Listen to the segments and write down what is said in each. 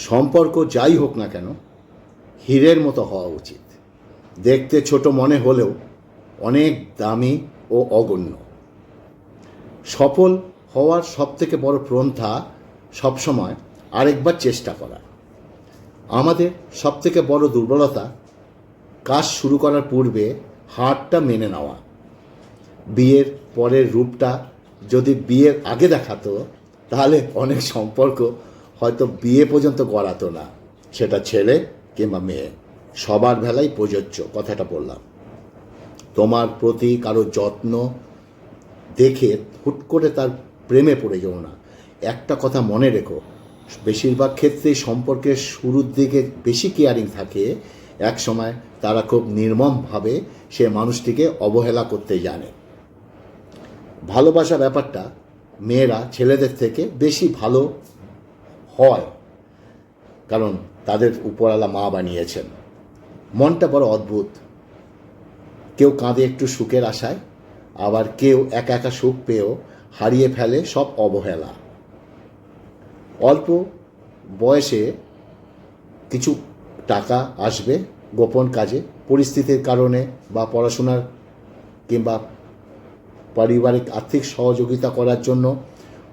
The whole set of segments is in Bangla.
সম্পর্ক যাই হোক না কেন হীরের মতো হওয়া উচিত। দেখতে ছোট মনে হলেও অনেক দামি ও অগণ্য। সফল হওয়ার সবথেকে বড় পন্থা সবসময় আরেকবার চেষ্টা করা। আমাদের সবথেকে বড় দুর্বলতা কাজ শুরু করার পূর্বে হারটা মেনে নেওয়া। বিয়ের পরের রূপটা যদি বিয়ের আগে দেখাতো তাহলে অনেক সম্পর্ক হয়তো বিয়ে পর্যন্ত গড়াতো না। সেটা ছেলে কিংবা মেয়ে, সবার বেলায় প্রযোজ্য কথাটা বললাম। তোমার প্রতি কারো যত্ন দেখে হুট করে তার প্রেমে পড়ে যাও না। একটা কথা মনে রেখো, বেশিরভাগ ক্ষেত্রেই সম্পর্কের শুরুর দিকে বেশি কেয়ারিং থাকে, এক সময় তারা খুব নির্মমভাবে সে মানুষটিকে অবহেলা করতে জানে। ভালোবাসা ব্যাপারটা মেয়েরা ছেলেদের থেকে বেশি ভালো হয়, কারণ তাদের উপরওয়ালা মা বানিয়েছেন। মনটা বড় অদ্ভুত, কেউ কাঁদে একটু সুখের আশায়, আবার কেউ একা একা সুখ পেয়েও হারিয়ে ফেলে সব অবহেলা। অল্প বয়সে কিছু টাকা আসবে গোপন কাজে, পরিস্থিতির কারণে বা পড়াশোনার কিংবা পারিবারিক আর্থিক সহযোগিতা করার জন্য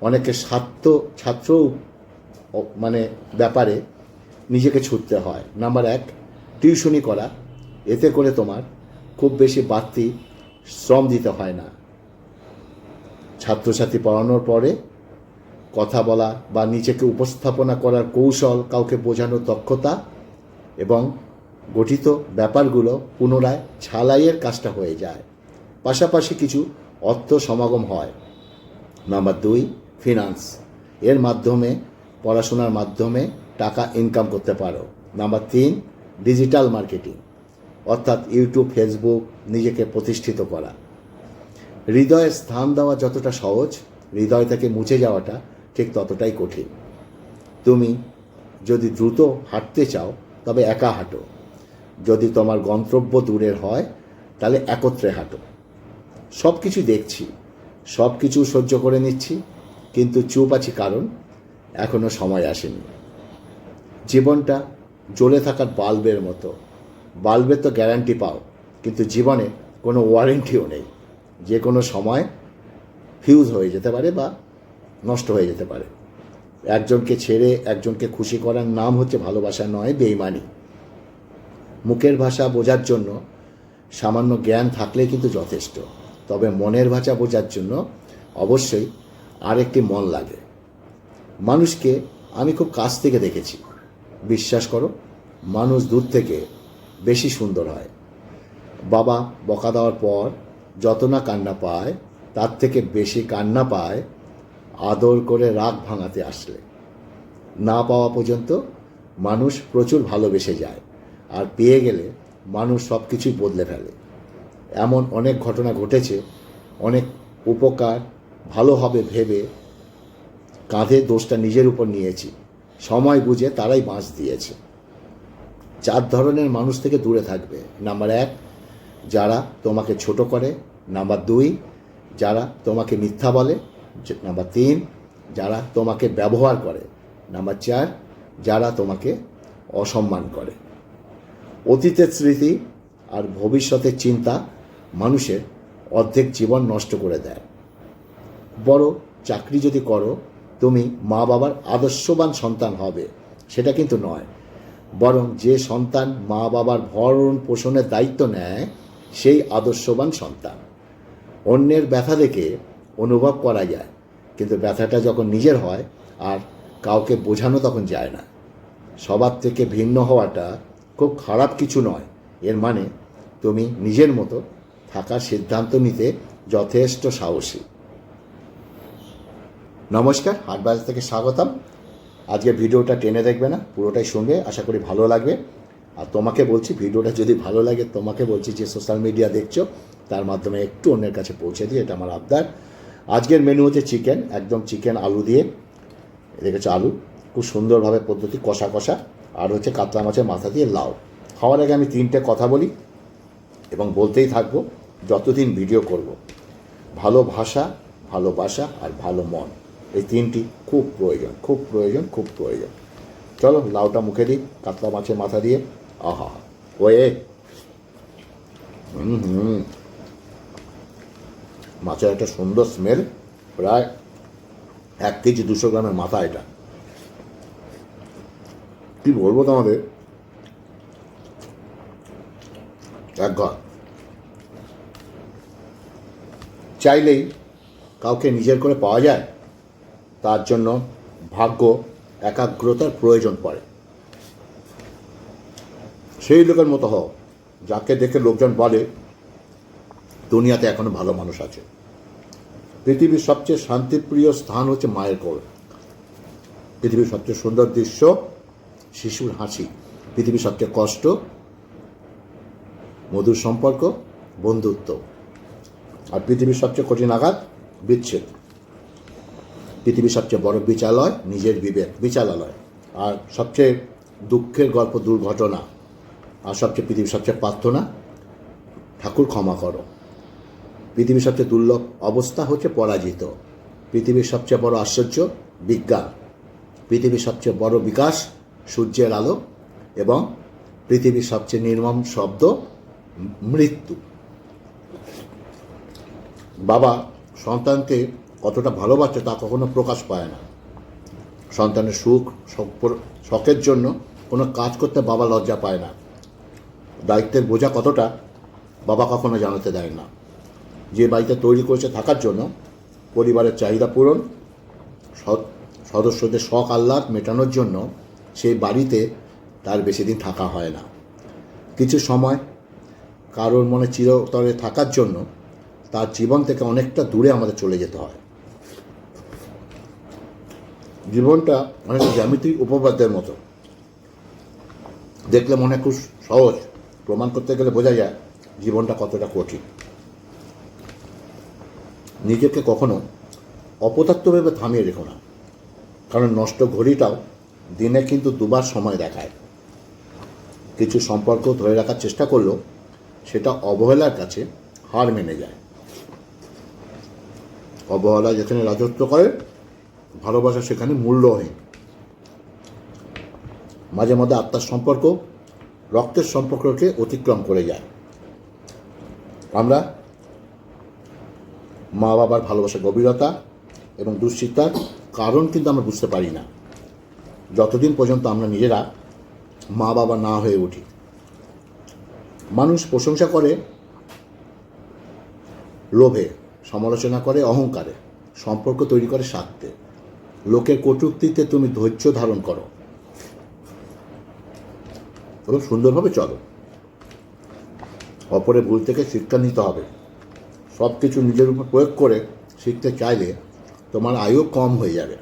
অনেকে ছাত্র ব্যাপারে নিজেকে ছুটতে হয়। নাম্বার 1, টিউশনি করা। এতে করে তোমার খুব বেশি বাড়তি শ্রম দিতে হয় না। ছাত্রছাত্রী পড়ানোর পরে কথা বলা বা নিজেকে উপস্থাপনা করার কৌশল, কাউকে বোঝানোর দক্ষতা এবং গঠিত ব্যাপারগুলো পুনরায় ঝালাইয়ের কাজটা হয়ে যায়। পাশাপাশি কিছু অর্থ সমাগম হয়। Number 2, finance. এর মাধ্যমে পড়াশোনার মাধ্যমে টাকা ইনকাম করতে পারো। নাম্বার 3, ডিজিটাল মার্কেটিং, অর্থাৎ ইউটিউব, ফেসবুক, নিজেকে প্রতিষ্ঠিত করা। হৃদয়ে স্থান দেওয়া যতটা সহজ, হৃদয় থেকে মুছে যাওয়াটা ঠিক ততটাই কঠিন। তুমি যদি দ্রুত হাঁটতে চাও তবে একা হাঁটো, যদি তোমার গন্তব্য দূরের হয় তাহলে একত্রে হাঁটো। সব কিছু দেখছি, সব কিছু সহ্য করে নিচ্ছি, কিন্তু চুপ আছি কারণ এখনও সময় আসেনি। জীবনটা জ্বলে থাকার বাল্বের মতো। বাল্বের তো গ্যারান্টি পাও, কিন্তু জীবনে কোনো ওয়ারেন্টিও নেই। যে কোনো সময় ফিউজ হয়ে যেতে পারে বা নষ্ট হয়ে যেতে পারে। একজনকে ছেড়ে একজনকে খুশি করার নাম হচ্ছে ভালোবাসা নয়, বেইমানি। মুখের ভাষা বোঝার জন্য সামান্য জ্ঞান থাকলেই কিন্তু যথেষ্ট, তবে মনের ভাষা বোঝার জন্য অবশ্যই আরেকটি মন লাগে। মানুষকে আমি খুব কাছ থেকে দেখেছি, বিশ্বাস করো, মানুষ দূর থেকে বেশি সুন্দর হয়। বাবা বকা দেওয়ার পর যত না কান্না পায়, তার থেকে বেশি কান্না পায় আদর করে রাগ ভাঙাতে আসলে। না পাওয়া পর্যন্ত মানুষ প্রচুর ভালোবেসে যায়, আর পেয়ে গেলে মানুষ সব কিছুই বদলে ফেলে। এমন অনেক ঘটনা ঘটেছে, অনেক উপকার ভালো হবে ভেবে কাঁধে দোষটা নিজের উপর নিয়েছি। সময় বুঝে তারাই বাঁশ দিয়েছে। 4 ধরনের মানুষ থেকে দূরে থাকবে। নাম্বার 1, যারা তোমাকে ছোট করে। নাম্বার 2, যারা তোমাকে মিথ্যা বলে। নাম্বার 3, যারা তোমাকে ব্যবহার করে। নাম্বার 4, যারা তোমাকে অসম্মান করে। অতীতের স্মৃতি আর ভবিষ্যতের চিন্তা মানুষের অর্ধেক জীবন নষ্ট করে দেয়। বড় চাকরি যদি করো, তুমি মা বাবার আদর্শবান সন্তান হবে, সেটা কিন্তু নয়। বরং যে সন্তান মা বাবার ভরণ পোষণের দায়িত্ব নেয়, সেই আদর্শবান সন্তান। অন্যের ব্যথা দেখে অনুভব করা যায়, কিন্তু ব্যথাটা যখন নিজের হয় আর কাউকে বোঝানো তখন যায় না। সবার থেকে ভিন্ন হওয়াটা খুব খারাপ কিছু নয়। এর মানে তুমি নিজের মতো থাকার সিদ্ধান্ত নিতে যথেষ্ট সাহসী। নমস্কার, হাটবাজার থেকে স্বাগতম। আজকে ভিডিওটা টেনে দেখবে না, পুরোটাই শুনবে, আশা করি ভালো লাগবে। আর তোমাকে বলছি, ভিডিওটা যদি ভালো লাগে, তোমাকে বলছি যে সোশ্যাল মিডিয়া দেখছো তার মাধ্যমে একটু অন্যের কাছে পৌঁছে দিয়ে, এটা আমার আবদার। আজকের মেনু হচ্ছে চিকেন, একদম চিকেন আলু দিয়ে রেখেছে। আলু খুব সুন্দরভাবে পদ্ধতি, কষা কষা। আর হচ্ছে কাতলা মাছের মাথা দিয়ে লাউ। খাওয়ার আগে আমি 3টে কথা বলি এবং বলতেই থাকবো যতদিন ভিডিও করব। ভালো ভাষা, ভালোবাসা আর ভালো মন, এই 3টি খুব প্রয়োজন, খুব প্রয়োজন, খুব প্রয়োজন। চলো লাউটা মুখে দিই কাতলা মাছের মাথা দিয়ে। আহা ওয়ে মাছের একটা সুন্দর স্মেল। প্রায় 1 কেজি 200 গ্রামের মাথা এটা। কি বলবো তোমাদের, এক ঘর। চাইলেই কাউকে নিজের করে পাওয়া যায়, তার জন্য ভাগ্য একাগ্রতার প্রয়োজন পড়ে। সেই লোকের মতো হও যাকে দেখে লোকজন বলে দুনিয়াতে এখনো ভালো মানুষ আছে। পৃথিবীর সবচেয়ে শান্তিপ্রিয় স্থান হচ্ছে মায়ের কোল। পৃথিবীর সবচেয়ে সুন্দর দৃশ্য শিশুর হাসি। পৃথিবীর সবচেয়ে কষ্ট মধুর সম্পর্ক, বন্ধুত্ব। আর পৃথিবীর সবচেয়ে কঠিন আঘাত বিচ্ছেদ। পৃথিবীর সবচেয়ে বড় বিচারালয় নিজের বিবেক, বিচারালয়। আর সবচেয়ে দুঃখের গল্প দুর্ঘটনা। আর পৃথিবীর সবচেয়ে প্রার্থনা, ঠাকুর ক্ষমা করো। পৃথিবীর সবচেয়ে দুর্লভ অবস্থা হচ্ছে পরাজিত। পৃথিবীর সবচেয়ে বড় আশ্চর্য বিজ্ঞান। পৃথিবীর সবচেয়ে বড় বিকাশ সূর্যের আলো। এবং পৃথিবীর সবচেয়ে নির্মম শব্দ মৃত্যু। বাবা সন্তানকে কতটা ভালোবাসে তা কখনো প্রকাশ পায় না। সন্তানের সুখ শখের জন্য কোনো কাজ করতে বাবা লজ্জা পায় না। দায়িত্বের বোঝা কতটা বাবা কখনো জানাতে দেয় না। যে বাড়িতে তৈরি করেছে থাকার জন্য, পরিবারের চাহিদা পূরণ, সদস্যদের শখ আহ্লাদ মেটানোর জন্য, সেই বাড়িতে তার বেশি দিন থাকা হয় না। কিছু সময় কারোর মনে চিরতরে থাকার জন্য তার জীবন থেকে অনেকটা দূরে আমাদের চলে যেতে হয়। জীবনটা অনেকটা জ্যামিতিক উপপাদ্যের মতো। দেখলে মনে খুব সহজ, প্রমাণ করতে গেলে বোঝা যায় জীবনটা কতটা কঠিন। নিজেকে কখনো অপদার্থ ভেবে থামিয়ে রেখো না, কারণ নষ্ট ঘড়িটাও দিনে কিন্তু 2বার সময় দেখায়। কিছু সম্পর্ক ধরে রাখার চেষ্টা করলেও সেটা অবহেলার কাছে হার মেনে যায়। অবহেলা যেখানে রাজত্ব করে, ভালোবাসা সেখানে মূল্যহীন। মাঝে মধ্যে আত্মার সম্পর্ক রক্তের সম্পর্ককে অতিক্রম করে যায়। আমরা মা বাবার ভালোবাসার গভীরতা এবং দুশ্চিন্তার কারণ কিন্তু আমরা বুঝতে পারি না, যতদিন পর্যন্ত আমরা নিজেরা মা বাবা না হয়ে উঠি। মানুষ প্রশংসা করে লোভে, সমালোচনা করে অহংকারে, সম্পর্ক তৈরি করে স্বার্থে। লোকের কটূক্তিতে তুমি ধৈর্য ধারণ করো এবং সুন্দরভাবে চলো। অপরের ভুল থেকে শিক্ষা নিতে হবে। সব কিছু নিজের উপর প্রয়োগ করে শিখতে চাইলে তোমার আয়ু কম হয়ে যাবে।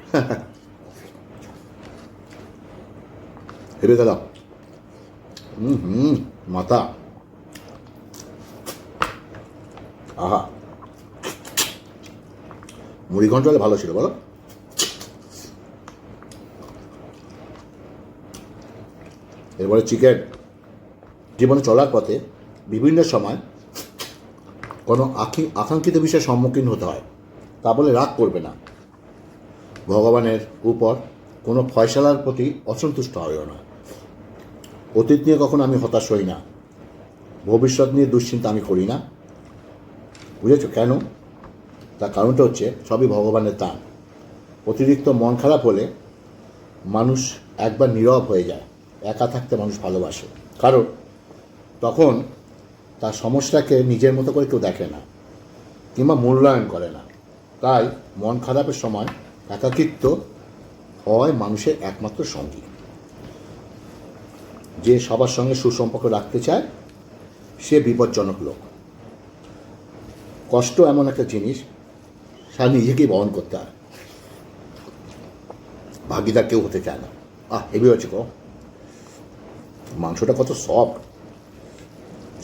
ভেবে গেলাম মাথা। আহা, মুড়ি ঘন্ট হলে ভালো ছিল বলো। এরপরে চিকেন। জীবনে চলার পথে বিভিন্ন সময় কোনো আকাঙ্ক্ষিত বিষয়ের সম্মুখীন হতে হয়, তা বলে রাগ করবে না। ভগবানের উপর কোনো ফয়সালার প্রতি অসন্তুষ্ট হইও না। অতীত নিয়ে কখনো আমি হতাশ হই না, ভবিষ্যৎ নিয়ে দুশ্চিন্তা আমি করি না। বুঝেছো কেন? তার কারণটা হচ্ছে সবই ভগবানের দান। অতিরিক্ত মন খারাপ হলে মানুষ একবার নীরব হয়ে যায়। একা থাকতে মানুষ ভালোবাসে, কারণ তখন তার সমস্যাকে নিজের মতো করে কেউ দেখে না কিংবা মূল্যায়ন করে না। তাই মন খারাপের সময় একাকিত্ব হয় মানুষের একমাত্র সঙ্গী। যে সবার সঙ্গে সুসম্পর্ক রাখতে চায় সে বিপজ্জনক লোক। কষ্ট এমন একটা জিনিস, সে নিজেকেই বহন করতে হয়, ভাগিদার কেউ হতে চায় না। হেভি হচ্ছে গো, মাংসটা কত সফট।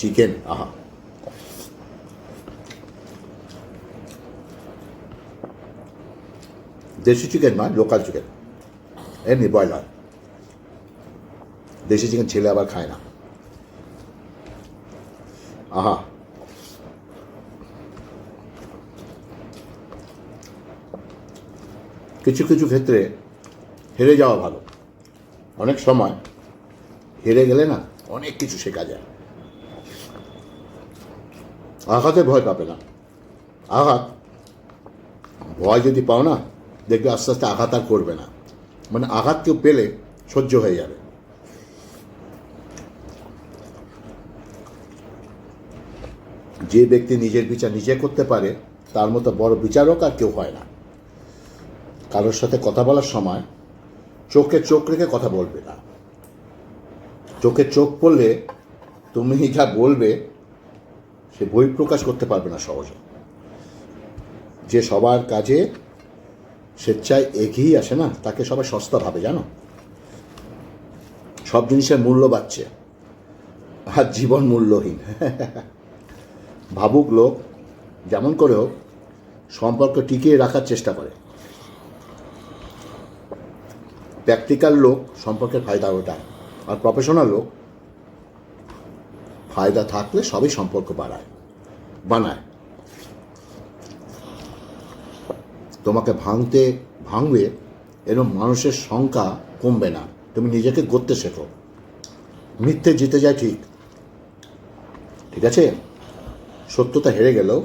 চিকেন, আহা। দেশি চিকেন নয়, লোকাল চিকেন, এমনি ব্রয়লার। দেশি চিকেন ছেলে আবার খায় না। আহা, কিছু কিছু ক্ষেত্রে হেরে যাওয়া ভালো, অনেক সময় হেরে গেলে না অনেক কিছু শেখা যায়। আঘাতে ভয় পাবে না। আঘাত ভয় যদি পাও না, দেখবে আস্তে আস্তে আঘাত আর করবে না। মানে আঘাত কেউ পেলে সহ্য হয়ে যাবে। যে ব্যক্তি নিজের বিচার নিজে করতে পারে তার মতো বড় বিচারক আর কেউ হয় না। কারোর সাথে কথা বলার সময় চোখে চোখ রেখে কথা বলবে না। চোখে চোখ পড়লে তুমি যা বলবে সে বহিঃপ্রকাশ করতে পারবে না সহজে। যে সবার কাজে স্বেচ্ছায় এগিয়ে আসে না, তাকে সবাই সস্তা ভাবে, জানো। সব জিনিসের মূল্য বাড়ছে আর জীবন মূল্যহীন। ভাবুক লোক যেমন করে হোক সম্পর্ক টিকিয়ে রাখার চেষ্টা করে। প্র্যাকটিক্যাল লোক সম্পর্কের ফায়দা ওঠায়, আর প্রফেশনাল লোক ফায়দা থাকলে সবই সম্পর্ক বানায়। তোমাকে ভাঙবে এরকম মানুষের সংখ্যা কমবে না। তুমি নিজেকে গড়তে শেখো। মিথ্যে জিতে যায় ঠিক আছে, সত্যতা হেরে গেলেও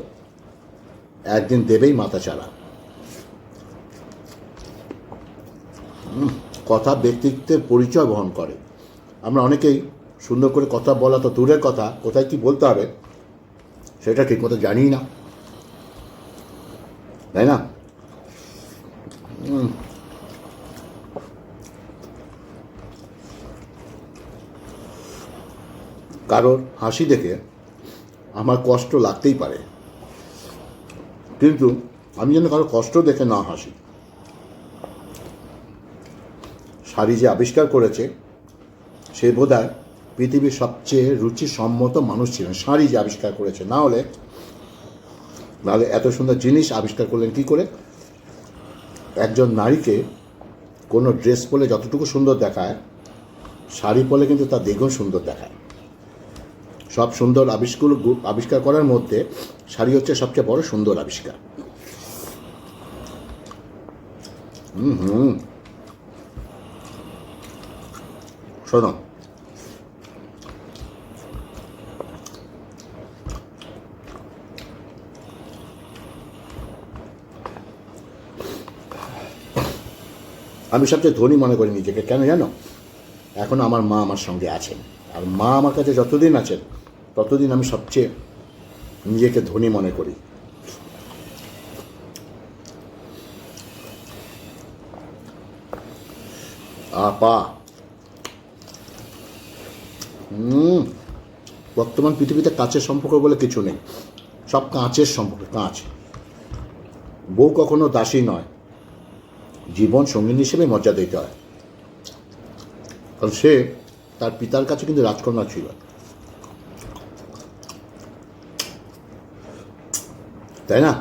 একদিন দেবেই মাথা চাড়া। কথা ব্যক্তিত্বের পরিচয় বহন করে। আমরা অনেকেই সুন্দর করে কথা বলা তো দূরের কথা, কোথায় কি বলতে হবে সেটা ঠিকমতো জানি না, তাই না? কারোর হাসি দেখে আমার কষ্ট লাগতেই পারে, কিন্তু আমি যেন কারো কষ্ট দেখে না হাসি। শাড়ি যে আবিষ্কার করেছে সে বোধহয় পৃথিবীর সবচেয়ে রুচিসম্মত মানুষ ছিলেন। শাড়ি যে আবিষ্কার করেছে, নাহলে এত সুন্দর জিনিস আবিষ্কার করলেন কি করে? একজন নারীকে কোনো ড্রেস পরলে যতটুকু সুন্দর দেখায়, শাড়ি পরলে কিন্তু তার দ্বিগুণ সুন্দর দেখায়। সব সুন্দর আবিষ্কার করার মধ্যে শাড়ি হচ্ছে সবচেয়ে বড় সুন্দর আবিষ্কার। শোনো, আমি সবচেয়ে ধনী মনে করি নিজেকে। কেন জানো? এখন আমার মা আমার সঙ্গে আছেন, আর মা আমার কাছে যতদিন আছেন ততদিন আমি সবচেয়ে নিজেকে ধনী মনে করি। আপা, বর্তমান পৃথিবীতে কাছের সম্পর্ক বলে কিছু নেই, সব কাঁচের সম্পর্ক। কাঁচ। বউ কখনো দাসী নয়, জীবন সঙ্গিনী হিসেবে মর্যাদা দিতে হয়। কারণ সে তার পিতার কাছে কিন্তু রাজকন্যা ছিল, তাই না?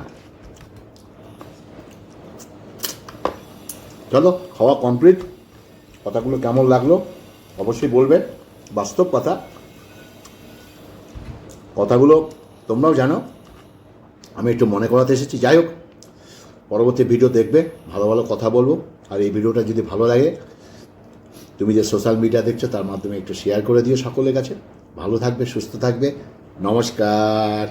চলো, খাওয়া কমপ্লিট। কথাগুলো কেমন লাগলো অবশ্যই বলবে। বাস্তব কথাগুলো তোমরাও জানো, আমি একটু মনে করাতে এসেছি। যাই হোক, পরবর্তী ভিডিও দেখবে, ভালো ভালো কথা বলবো। আর এই ভিডিওটা যদি ভালো লাগে, তুমি যে সোশ্যাল মিডিয়া দেখছো তার মাধ্যমে একটু শেয়ার করে দিও সকলের কাছে। ভালো থাকবে, সুস্থ থাকবে। নমস্কার।